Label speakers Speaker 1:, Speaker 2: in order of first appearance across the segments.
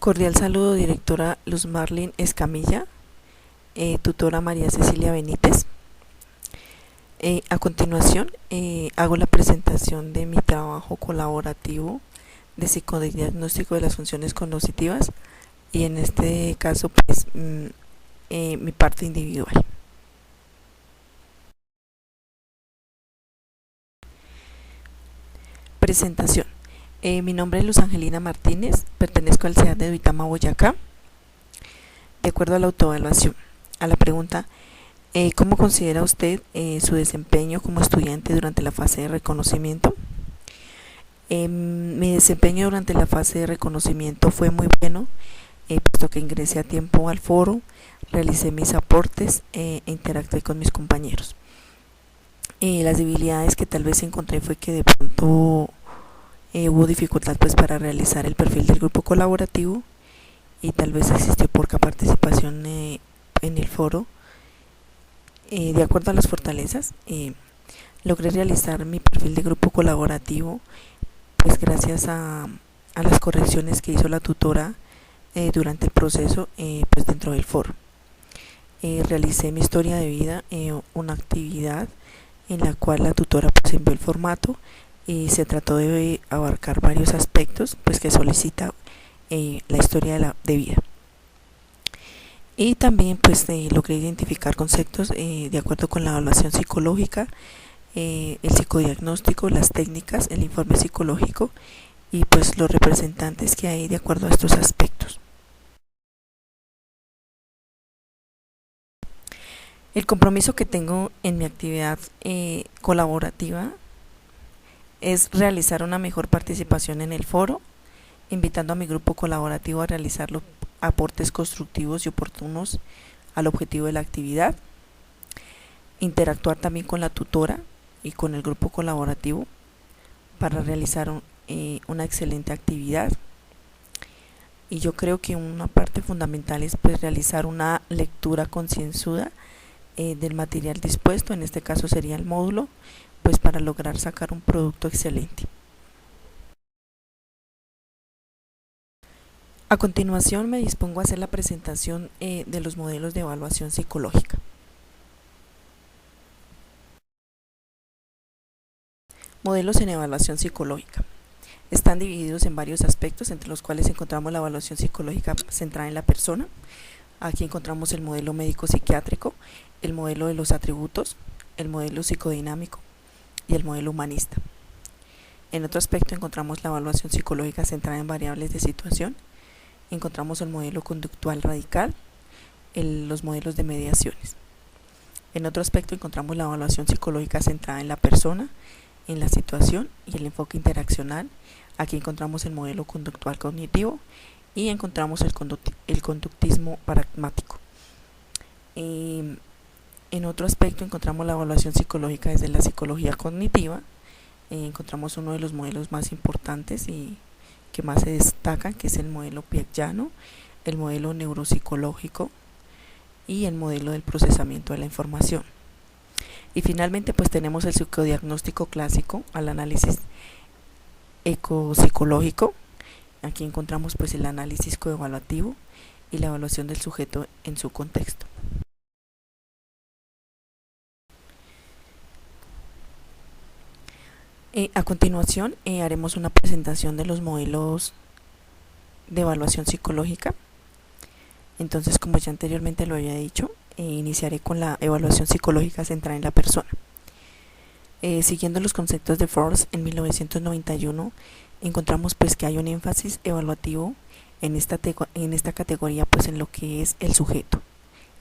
Speaker 1: Cordial saludo, directora Luz Marlin Escamilla, tutora María Cecilia Benítez. A continuación, hago la presentación de mi trabajo colaborativo de psicodiagnóstico de las funciones cognitivas y en este caso pues mi parte individual. Presentación. Mi nombre es Luz Angelina Martínez, pertenezco al CEAD de Duitama, Boyacá. De acuerdo a la autoevaluación, a la pregunta ¿cómo considera usted su desempeño como estudiante durante la fase de reconocimiento? Mi desempeño durante la fase de reconocimiento fue muy bueno, puesto que ingresé a tiempo al foro, realicé mis aportes e interactué con mis compañeros. Las debilidades que tal vez encontré fue que de pronto hubo dificultad pues para realizar el perfil del grupo colaborativo y tal vez existió poca participación en el foro. De acuerdo a las fortalezas, logré realizar mi perfil de grupo colaborativo pues gracias a las correcciones que hizo la tutora durante el proceso pues dentro del foro. Realicé mi historia de vida, una actividad en la cual la tutora pues envió el formato y se trató de abarcar varios aspectos pues que solicita la historia de vida. Y también pues logré identificar conceptos de acuerdo con la evaluación psicológica, el psicodiagnóstico, las técnicas, el informe psicológico y pues los representantes que hay de acuerdo a estos aspectos. El compromiso que tengo en mi actividad colaborativa es realizar una mejor participación en el foro, invitando a mi grupo colaborativo a realizar los aportes constructivos y oportunos al objetivo de la actividad, interactuar también con la tutora y con el grupo colaborativo para realizar una excelente actividad. Y yo creo que una parte fundamental es pues realizar una lectura concienzuda del material dispuesto, en este caso sería el módulo, pues para lograr sacar un producto excelente. A continuación me dispongo a hacer la presentación de los modelos de evaluación psicológica. Modelos en evaluación psicológica. Están divididos en varios aspectos, entre los cuales encontramos la evaluación psicológica centrada en la persona. Aquí encontramos el modelo médico-psiquiátrico, el modelo de los atributos, el modelo psicodinámico y el modelo humanista. En otro aspecto encontramos la evaluación psicológica centrada en variables de situación. Encontramos el modelo conductual radical, los modelos de mediaciones. En otro aspecto encontramos la evaluación psicológica centrada en la persona, en la situación y el enfoque interaccional. Aquí encontramos el modelo conductual cognitivo y encontramos el conductismo pragmático. En otro aspecto encontramos la evaluación psicológica desde la psicología cognitiva. Encontramos uno de los modelos más importantes y que más se destacan, que es el modelo piaggiano, el modelo neuropsicológico y el modelo del procesamiento de la información. Y finalmente pues tenemos el psicodiagnóstico clásico al análisis ecopsicológico. Aquí encontramos pues el análisis coevaluativo y la evaluación del sujeto en su contexto. A continuación haremos una presentación de los modelos de evaluación psicológica. Entonces, como ya anteriormente lo había dicho, iniciaré con la evaluación psicológica centrada en la persona. Siguiendo los conceptos de Force en 1991, encontramos pues que hay un énfasis evaluativo en esta categoría pues en lo que es el sujeto.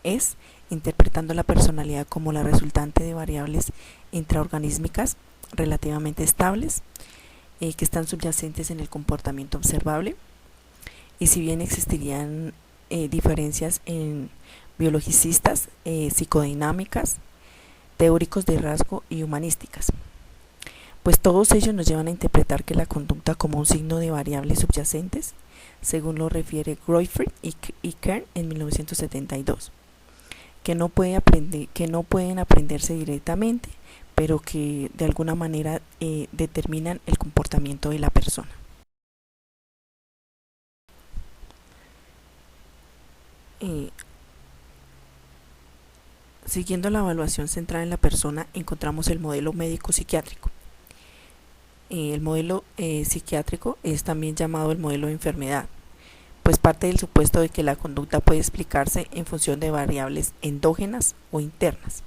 Speaker 1: Es interpretando la personalidad como la resultante de variables intraorganísmicas relativamente estables que están subyacentes en el comportamiento observable, y si bien existirían diferencias en biologicistas, psicodinámicas, teóricos de rasgo y humanísticas, pues todos ellos nos llevan a interpretar que la conducta como un signo de variables subyacentes, según lo refiere Groyfried y Kern en 1972, que no pueden aprenderse directamente, pero que de alguna manera determinan el comportamiento de la persona. Siguiendo la evaluación centrada en la persona, encontramos el modelo médico-psiquiátrico. El modelo psiquiátrico es también llamado el modelo de enfermedad, pues parte del supuesto de que la conducta puede explicarse en función de variables endógenas o internas.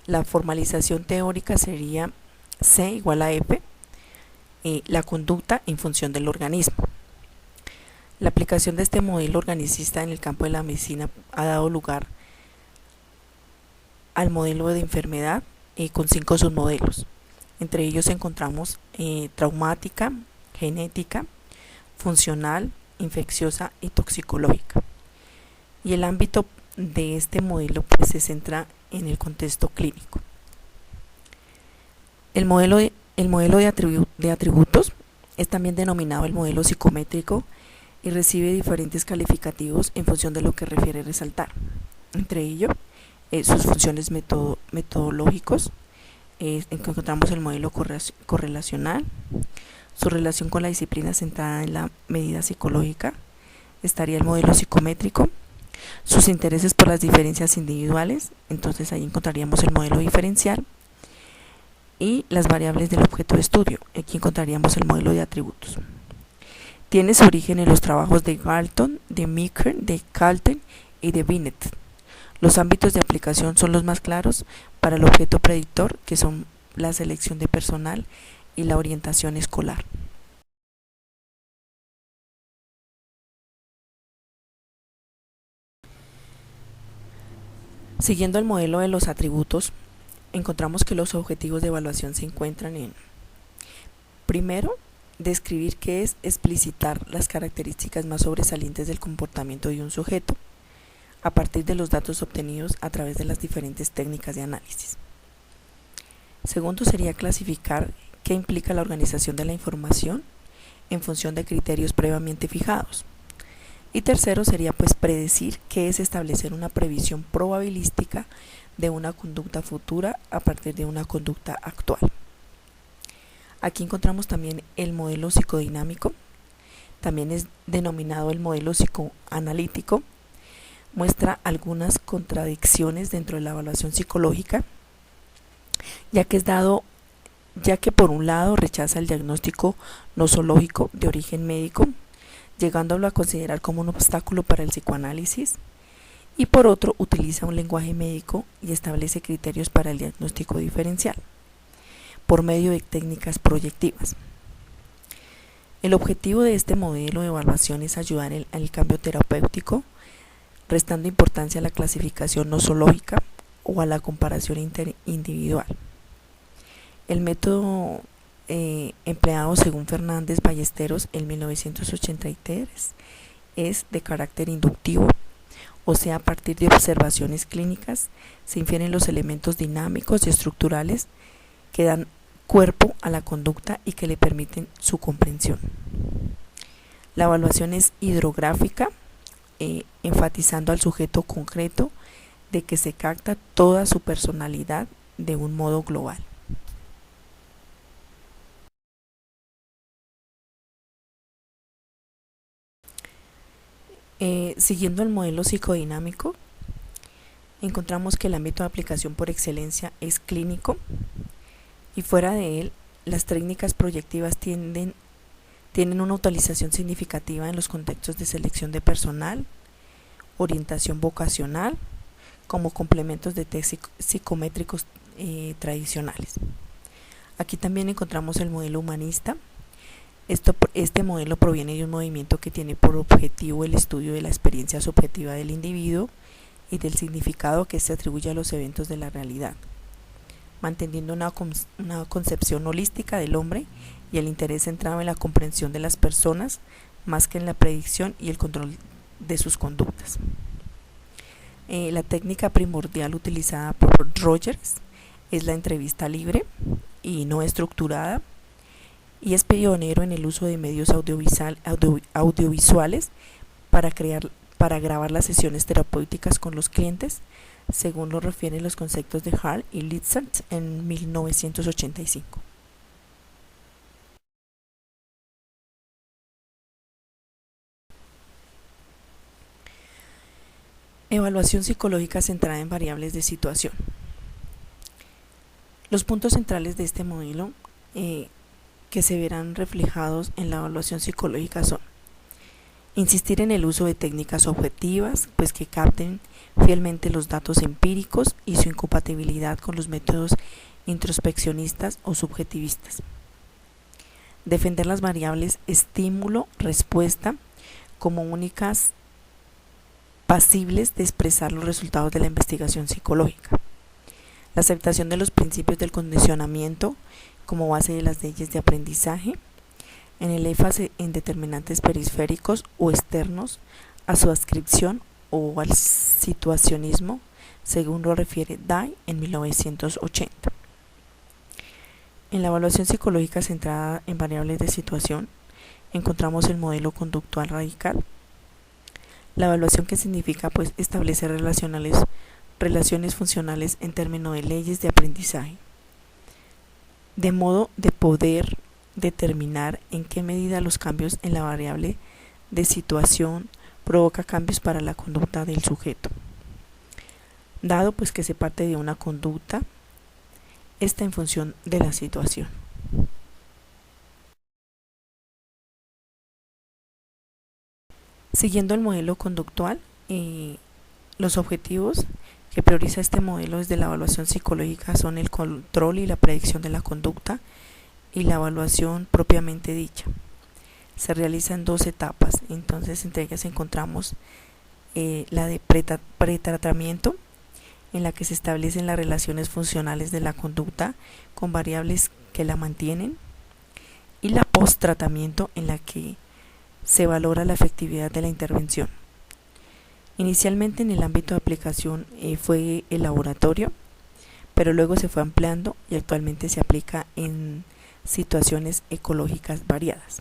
Speaker 1: La formalización teórica sería C igual a F, la conducta en función del organismo. La aplicación de este modelo organicista en el campo de la medicina ha dado lugar al modelo de enfermedad con 5 submodelos. Entre ellos encontramos traumática, genética, funcional, infecciosa y toxicológica. Y el ámbito de este modelo pues se centra en el contexto clínico. El modelo de atributos es también denominado el modelo psicométrico y recibe diferentes calificativos en función de lo que refiere resaltar. Entre ellos, sus funciones metodológicos, encontramos el modelo correlacional, su relación con la disciplina centrada en la medida psicológica, estaría el modelo psicométrico, sus intereses por las diferencias individuales, entonces ahí encontraríamos el modelo diferencial, y las variables del objeto de estudio, aquí encontraríamos el modelo de atributos. Tiene su origen en los trabajos de Galton, de Meeker, de Calten y de Binet. Los ámbitos de aplicación son los más claros para el objeto predictor, que son la selección de personal y la orientación escolar. Siguiendo el modelo de los atributos, encontramos que los objetivos de evaluación se encuentran en: primero, describir qué es explicitar las características más sobresalientes del comportamiento de un sujeto a partir de los datos obtenidos a través de las diferentes técnicas de análisis. Segundo sería clasificar qué implica la organización de la información en función de criterios previamente fijados. Y tercero sería pues predecir qué es establecer una previsión probabilística de una conducta futura a partir de una conducta actual. Aquí encontramos también el modelo psicodinámico, también es denominado el modelo psicoanalítico. Muestra algunas contradicciones dentro de la evaluación psicológica, ya que por un lado rechaza el diagnóstico nosológico de origen médico, llegándolo a considerar como un obstáculo para el psicoanálisis, y por otro utiliza un lenguaje médico y establece criterios para el diagnóstico diferencial, por medio de técnicas proyectivas. El objetivo de este modelo de evaluación es ayudar en el cambio terapéutico, restando importancia a la clasificación nosológica o a la comparación interindividual. El método empleado según Fernández Ballesteros en 1983 es de carácter inductivo, o sea, a partir de observaciones clínicas se infieren los elementos dinámicos y estructurales que dan cuerpo a la conducta y que le permiten su comprensión. La evaluación es hidrográfica, enfatizando al sujeto concreto de que se capta toda su personalidad de un modo global. Siguiendo el modelo psicodinámico, encontramos que el ámbito de aplicación por excelencia es clínico, y fuera de él, las técnicas proyectivas tienen una utilización significativa en los contextos de selección de personal, orientación vocacional, como complementos de test psicométricos tradicionales. Aquí también encontramos el modelo humanista. Este modelo proviene de un movimiento que tiene por objetivo el estudio de la experiencia subjetiva del individuo y del significado que se atribuye a los eventos de la realidad, manteniendo una concepción holística del hombre y el interés centrado en la comprensión de las personas más que en la predicción y el control de sus conductas. La técnica primordial utilizada por Rogers es la entrevista libre y no estructurada, y es pionero en el uso de medios audiovisuales para grabar las sesiones terapéuticas con los clientes, según lo refieren los conceptos de Hall y Lizard en 1985. Evaluación psicológica centrada en variables de situación. Los puntos centrales de este modelo que se verán reflejados en la evaluación psicológica son: insistir en el uso de técnicas objetivas, pues que capten fielmente los datos empíricos y su incompatibilidad con los métodos introspeccionistas o subjetivistas. Defender las variables estímulo-respuesta como únicas pasibles de expresar los resultados de la investigación psicológica. La aceptación de los principios del condicionamiento como base de las leyes de aprendizaje, en el énfasis en determinantes periféricos o externos a su adscripción o al situacionismo, según lo refiere Dye en 1980. En la evaluación psicológica centrada en variables de situación, encontramos el modelo conductual radical. La evaluación, que significa pues establecer relaciones funcionales en términos de leyes de aprendizaje, de modo de poder determinar en qué medida los cambios en la variable de situación provoca cambios para la conducta del sujeto. Dado pues que se parte de una conducta, esta en función de la situación. Siguiendo el modelo conductual, los objetivos que prioriza este modelo desde la evaluación psicológica son el control y la predicción de la conducta y la evaluación propiamente dicha. Se realiza en dos etapas, entonces entre ellas encontramos la de pretratamiento, en la que se establecen las relaciones funcionales de la conducta con variables que la mantienen, y la post-tratamiento, en la que se valora la efectividad de la intervención. Inicialmente en el ámbito de aplicación fue el laboratorio, pero luego se fue ampliando y actualmente se aplica en situaciones ecológicas variadas.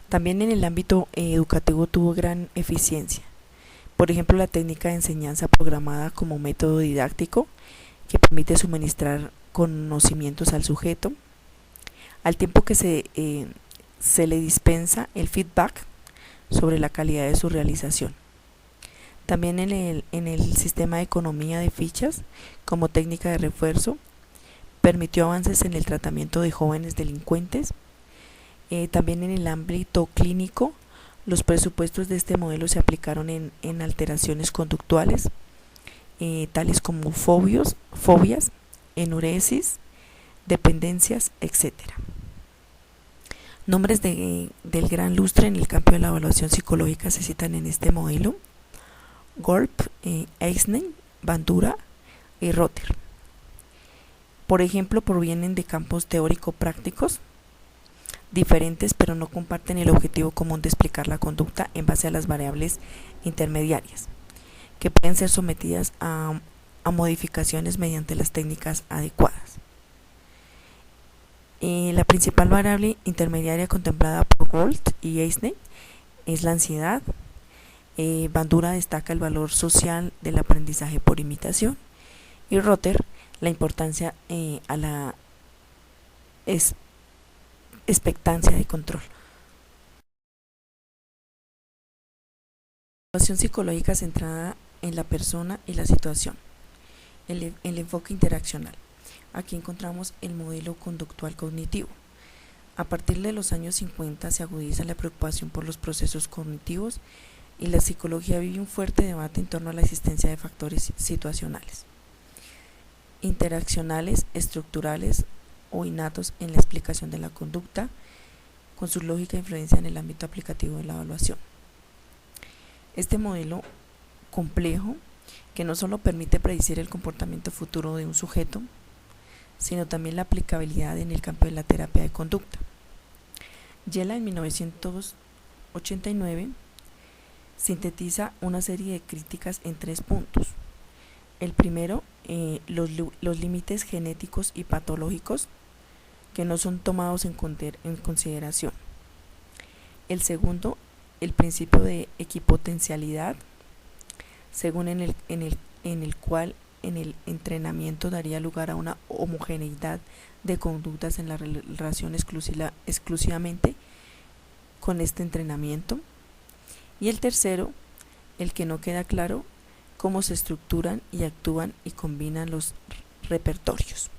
Speaker 1: También en el ámbito educativo tuvo gran eficiencia. Por ejemplo, la técnica de enseñanza programada como método didáctico, que permite suministrar conocimientos al sujeto, al tiempo que se le dispensa el feedback sobre la calidad de su realización. También en el sistema de economía de fichas, como técnica de refuerzo, permitió avances en el tratamiento de jóvenes delincuentes. También en el ámbito clínico, los presupuestos de este modelo se aplicaron en alteraciones conductuales, tales como fobias, enuresis, dependencias, etc. Nombres del gran lustre en el campo de la evaluación psicológica se citan en este modelo: Golp, Eisenstein, Bandura y Rother. Por ejemplo, provienen de campos teórico-prácticos diferentes, pero no comparten el objetivo común de explicar la conducta en base a las variables intermediarias, que pueden ser sometidas a modificaciones mediante las técnicas adecuadas. La principal variable intermediaria contemplada por Gold y Eisenstein es la ansiedad. Bandura destaca el valor social del aprendizaje por imitación, y Rother la importancia a la expectancia de control. Evaluación psicológica centrada en la persona y la situación. El enfoque interaccional. Aquí encontramos el modelo conductual cognitivo. A partir de los años 50 se agudiza la preocupación por los procesos cognitivos, y la psicología vive un fuerte debate en torno a la existencia de factores situacionales, interaccionales, estructurales o innatos en la explicación de la conducta, con su lógica influencia en el ámbito aplicativo de la evaluación. Este modelo complejo, que no solo permite predecir el comportamiento futuro de un sujeto, sino también la aplicabilidad en el campo de la terapia de conducta. Yela, en 1989, sintetiza una serie de críticas en 3 puntos. El primero, los límites genéticos y patológicos que no son tomados en consideración. El segundo, el principio de equipotencialidad, según en el cual en el entrenamiento daría lugar a una homogeneidad de conductas en la relación exclusivamente con este entrenamiento. Y el tercero, el que no queda claro cómo se estructuran y actúan y combinan los repertorios.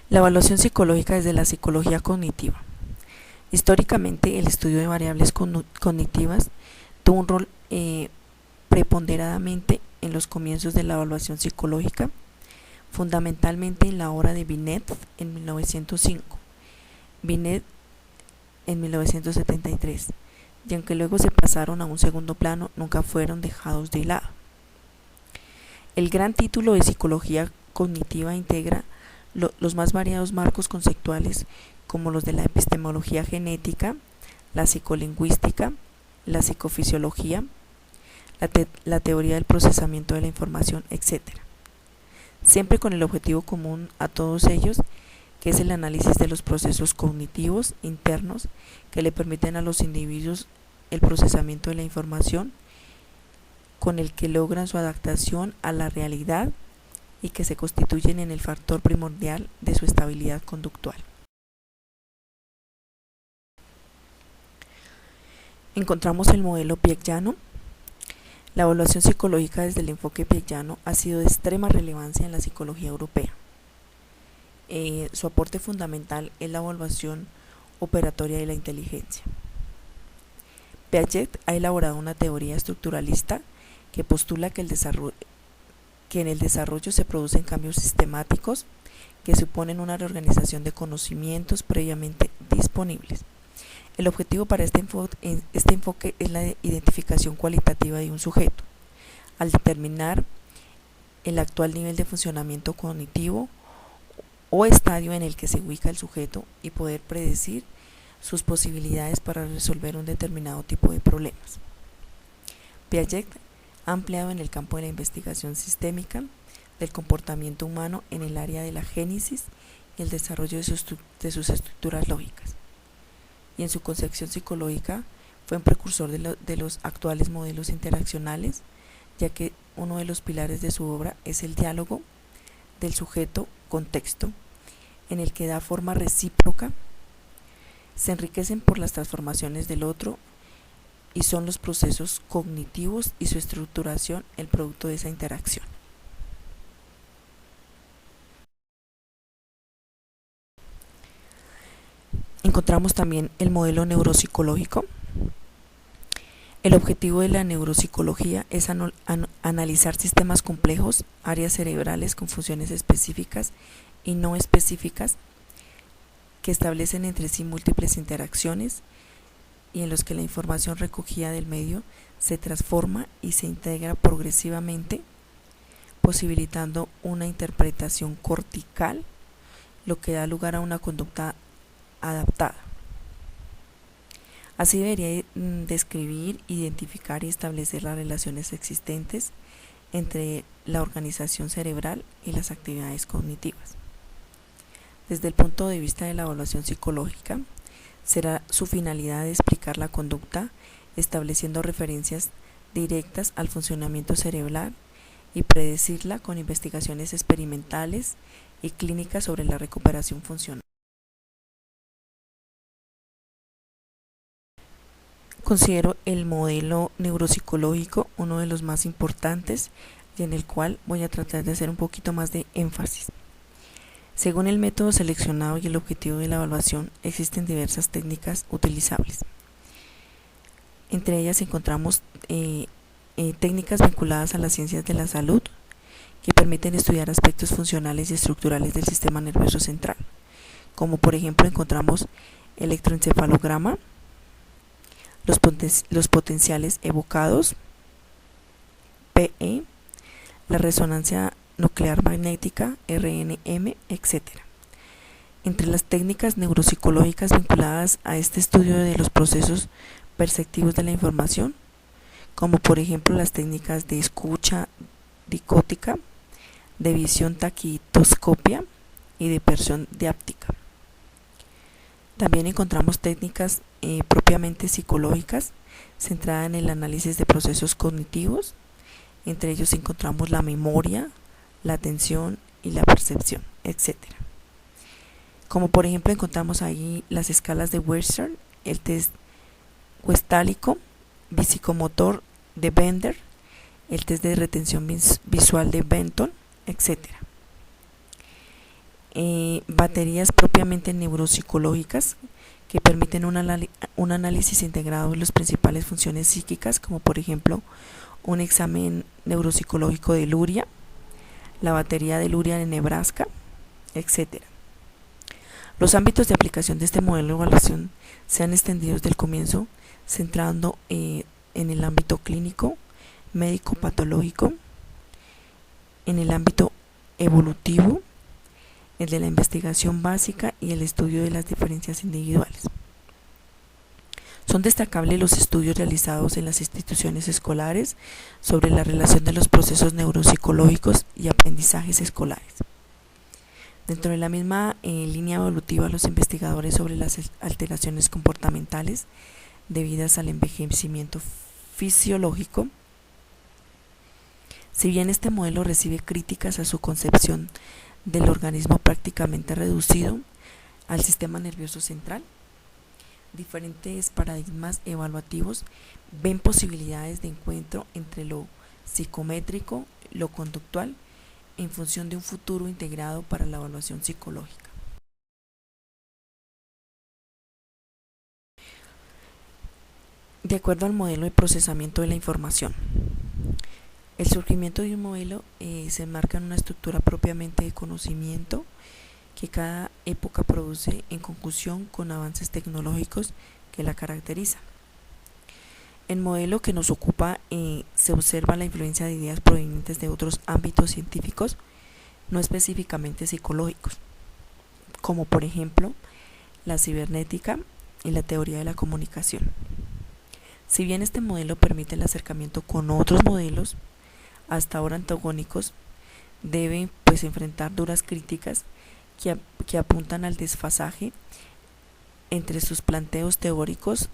Speaker 1: La evaluación psicológica desde la psicología cognitiva. Históricamente, el estudio de variables cognitivas tuvo un rol preponderadamente en los comienzos de la evaluación psicológica, fundamentalmente en la obra de Binet en 1905, Binet en 1973, y aunque luego se pasaron a un segundo plano, nunca fueron dejados de lado. El gran título de psicología cognitiva integra los más variados marcos conceptuales como los de la epistemología genética, la psicolingüística, la psicofisiología, la teoría del procesamiento de la información, etc. Siempre con el objetivo común a todos ellos, que es el análisis de los procesos cognitivos internos que le permiten a los individuos el procesamiento de la información, con el que logran su adaptación a la realidad y que se constituyen en el factor primordial de su estabilidad conductual. Encontramos el modelo piaggiano. La evaluación psicológica desde el enfoque piaggiano ha sido de extrema relevancia en la psicología europea. Su aporte fundamental es la evaluación operatoria de la inteligencia. Piaget ha elaborado una teoría estructuralista que postula que en el desarrollo se producen cambios sistemáticos que suponen una reorganización de conocimientos previamente disponibles. El objetivo para este enfoque es la identificación cualitativa de un sujeto, al determinar el actual nivel de funcionamiento cognitivo o estadio en el que se ubica el sujeto y poder predecir sus posibilidades para resolver un determinado tipo de problemas. Piaget ha ampliado en el campo de la investigación sistémica del comportamiento humano en el área de la génesis y el desarrollo de sus estructuras lógicas. Y en su concepción psicológica fue un precursor de los actuales modelos interaccionales, ya que uno de los pilares de su obra es el diálogo del sujeto-contexto, en el que da forma recíproca, se enriquecen por las transformaciones del otro y son los procesos cognitivos y su estructuración el producto de esa interacción. Encontramos también el modelo neuropsicológico. El objetivo de la neuropsicología es analizar sistemas complejos, áreas cerebrales con funciones específicas y no específicas que establecen entre sí múltiples interacciones y en los que la información recogida del medio se transforma y se integra progresivamente, posibilitando una interpretación cortical, lo que da lugar a una conducta adaptada. Así debería describir, identificar y establecer las relaciones existentes entre la organización cerebral y las actividades cognitivas. Desde el punto de vista de la evaluación psicológica, será su finalidad de explicar la conducta, estableciendo referencias directas al funcionamiento cerebral y predecirla con investigaciones experimentales y clínicas sobre la recuperación funcional. Considero el modelo neuropsicológico uno de los más importantes y en el cual voy a tratar de hacer un poquito más de énfasis. Según el método seleccionado y el objetivo de la evaluación, existen diversas técnicas utilizables. Entre ellas encontramos técnicas vinculadas a las ciencias de la salud, que permiten estudiar aspectos funcionales y estructurales del sistema nervioso central, como por ejemplo encontramos electroencefalograma, los potenciales evocados, PE, la resonancia nuclear magnética, RNM, etc. Entre las técnicas neuropsicológicas vinculadas a este estudio de los procesos perceptivos de la información, como por ejemplo las técnicas de escucha dicótica, de visión taquitoscopia y de percepción diáptica. También encontramos técnicas propiamente psicológicas centradas en el análisis de procesos cognitivos. Entre ellos encontramos la memoria, la atención y la percepción, etc. Como por ejemplo encontramos ahí las escalas de Wechsler, el test gestálico, psicomotor de Bender, el test de retención visual de Benton, etc. Baterías propiamente neuropsicológicas que permiten un análisis integrado de las principales funciones psíquicas, como por ejemplo un examen neuropsicológico de Luria, la batería de Luria de Nebraska, etc. Los ámbitos de aplicación de este modelo de evaluación se han extendido desde el comienzo, centrando en el ámbito clínico, médico-patológico, en el ámbito evolutivo, el de la investigación básica y el estudio de las diferencias individuales. Son destacables los estudios realizados en las instituciones escolares sobre la relación de los procesos neuropsicológicos y aprendizajes escolares. Dentro de la misma línea evolutiva, los investigadores sobre las alteraciones comportamentales debidas al envejecimiento fisiológico. Si bien este modelo recibe críticas a su concepción del organismo prácticamente reducido al sistema nervioso central, diferentes paradigmas evaluativos ven posibilidades de encuentro entre lo psicométrico y lo conductual en función de un futuro integrado para la evaluación psicológica. De acuerdo al modelo de procesamiento de la información, el surgimiento de un modelo se enmarca en una estructura propiamente de conocimiento que cada época produce en conjunción con avances tecnológicos que la caracterizan. El modelo que nos ocupa se observa la influencia de ideas provenientes de otros ámbitos científicos, no específicamente psicológicos, como por ejemplo la cibernética y la teoría de la comunicación. Si bien este modelo permite el acercamiento con otros modelos, hasta ahora antagónicos, debe enfrentar duras críticas que apuntan al desfasaje entre sus planteos teóricos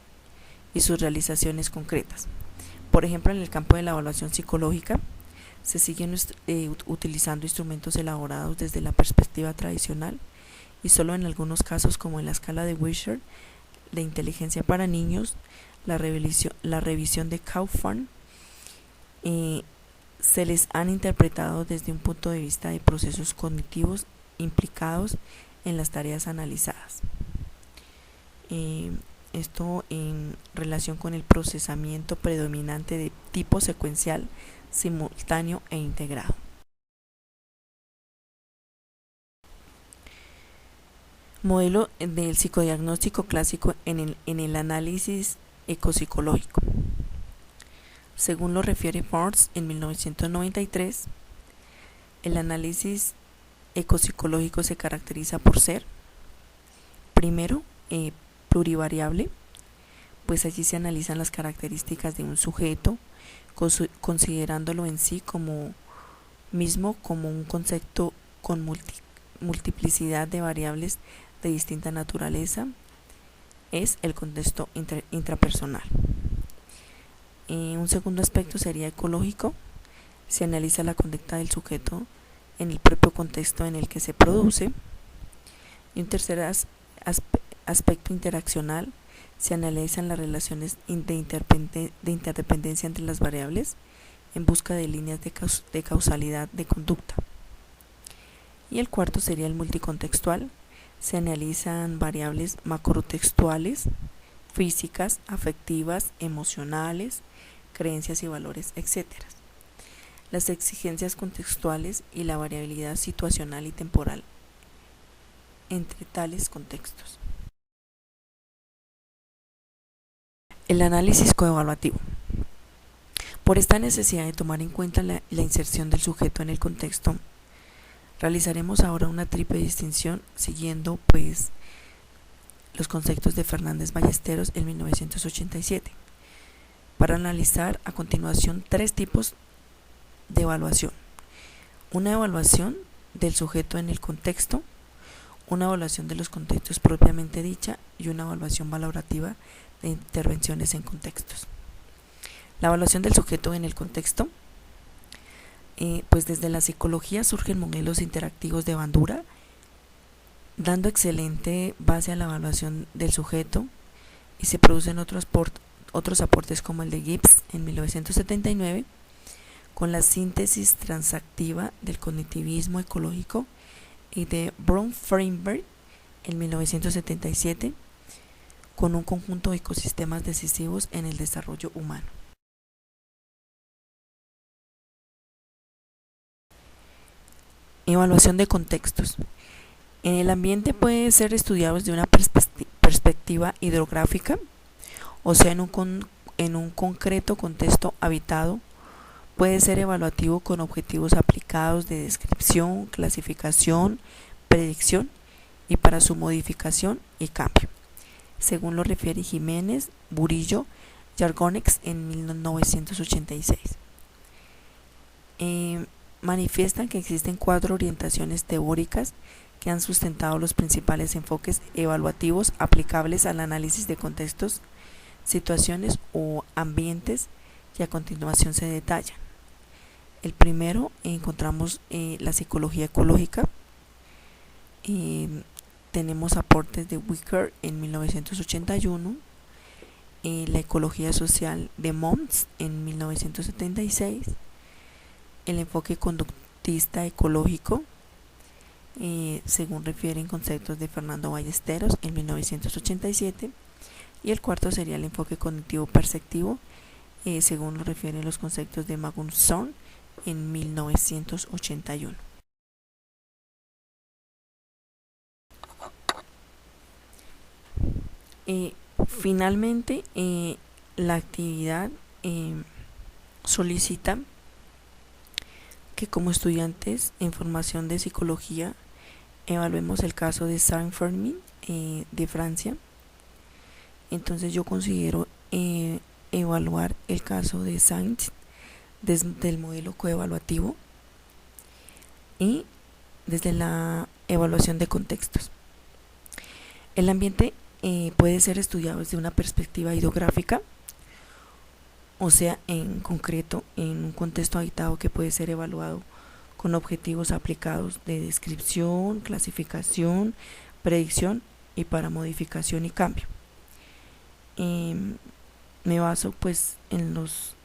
Speaker 1: y sus realizaciones concretas. Por ejemplo, en el campo de la evaluación psicológica, se siguen utilizando instrumentos elaborados desde la perspectiva tradicional y solo en algunos casos, como en la escala de Wechsler, la inteligencia para niños, la revisión de Kaufman, se les han interpretado desde un punto de vista de procesos cognitivos implicados en las tareas analizadas. Esto en relación con el procesamiento predominante de tipo secuencial, simultáneo e integrado. Modelo del psicodiagnóstico clásico en el análisis ecopsicológico. Según lo refiere Force en 1993, el análisis ecopsicológico se caracteriza por ser, primero, plurivariable, pues allí se analizan las características de un sujeto, considerándolo en sí como un concepto con multiplicidad de variables de distinta naturaleza, es el contexto intrapersonal. Un segundo aspecto sería ecológico, se analiza la conducta del sujeto en el propio contexto en el que se produce. Y un tercer aspecto interaccional, se analizan las relaciones de interdependencia entre las variables en busca de líneas de causalidad de conducta. Y el cuarto sería el multicontextual. Se analizan variables macrotextuales, físicas, afectivas, emocionales, creencias y valores, etc. Las exigencias contextuales y la variabilidad situacional y temporal entre tales contextos. El análisis coevaluativo. Por esta necesidad de tomar en cuenta la inserción del sujeto en el contexto, realizaremos ahora una triple distinción siguiendo pues los conceptos de Fernández Ballesteros en 1987, para analizar a continuación tres tipos de evaluación: una evaluación del sujeto en el contexto, una evaluación de los contextos propiamente dicha y una evaluación valorativa de intervenciones en contextos. La evaluación del sujeto en el contexto, pues desde la psicología surgen modelos interactivos de Bandura, dando excelente base a la evaluación del sujeto, y se producen otros aportes como el de Gibbs en 1979, con la síntesis transactiva del cognitivismo ecológico, y de Braun-Feinberg en 1977, con un conjunto de ecosistemas decisivos en el desarrollo humano. Evaluación de contextos. En el ambiente puede ser estudiado desde una perspectiva hidrográfica, o sea, en un concreto contexto habitado. Puede ser evaluativo con objetivos aplicados de descripción, clasificación, predicción y para su modificación y cambio, según lo refiere Jiménez, Burillo y Argonex en 1986. Manifiestan que existen 4 orientaciones teóricas que han sustentado los principales enfoques evaluativos aplicables al análisis de contextos, situaciones o ambientes, que a continuación se detallan. El primero encontramos la psicología ecológica. Tenemos aportes de Wicker en 1981, la ecología social de Mons en 1976, el enfoque conductista ecológico, según refieren conceptos de Fernando Ballesteros en 1987, y el cuarto sería el enfoque cognitivo perceptivo, según lo refieren los conceptos de Magnus Zorn en 1981. Finalmente, la actividad solicita que como estudiantes en formación de psicología evaluemos el caso de Saint-Fermin de Francia. Entonces yo considero evaluar el caso de Saint desde el modelo coevaluativo y desde la evaluación de contextos. El ambiente puede ser estudiado desde una perspectiva hidrográfica, o sea, en concreto, en un contexto habitado que puede ser evaluado con objetivos aplicados de descripción, clasificación, predicción y para modificación y cambio. Me baso pues en los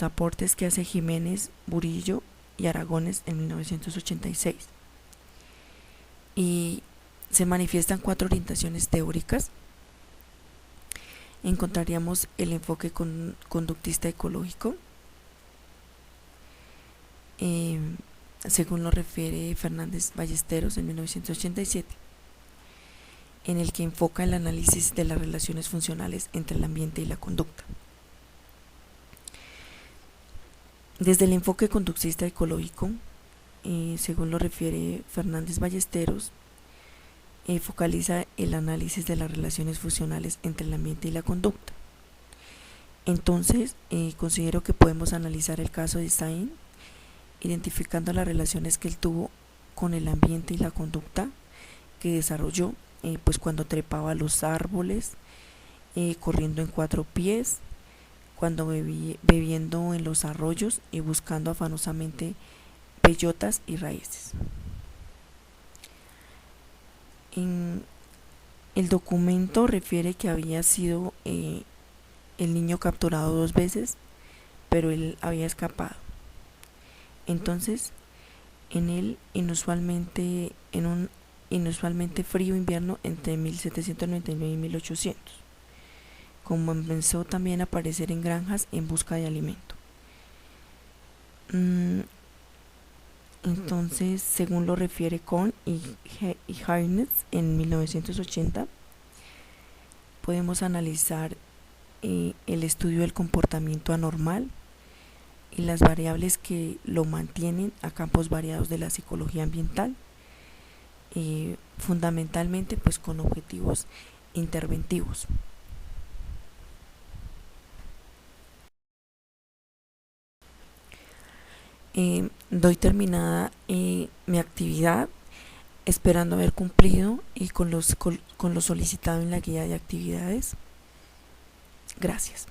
Speaker 1: aportes que hace Jiménez, Burillo y Aragones en 1986. Y se manifiestan 4 orientaciones teóricas. Encontraríamos el enfoque conductista ecológico, según lo refiere Fernández Ballesteros en 1987, en el que enfoca el análisis de las relaciones funcionales entre el ambiente y la conducta. Desde el enfoque conductista ecológico, según lo refiere Fernández Ballesteros, focaliza el análisis de las relaciones funcionales entre el ambiente y la conducta. Entonces, considero que podemos analizar el caso de Saint, identificando las relaciones que él tuvo con el ambiente y la conducta que desarrolló, pues cuando trepaba los árboles, corriendo en 4 pies, cuando bebiendo en los arroyos y buscando afanosamente bellotas y raíces. El documento refiere que había sido el niño capturado 2 veces, pero él había escapado. Entonces, en un inusualmente frío invierno entre 1799 y 1800. Comenzó también a aparecer en granjas en busca de alimento. Entonces, según lo refiere Kohn y Harness en 1980, podemos analizar el estudio del comportamiento anormal y las variables que lo mantienen a campos variados de la psicología ambiental, fundamentalmente pues con objetivos interventivos. Doy terminada mi actividad, esperando haber cumplido con lo solicitado en la guía de actividades. Gracias.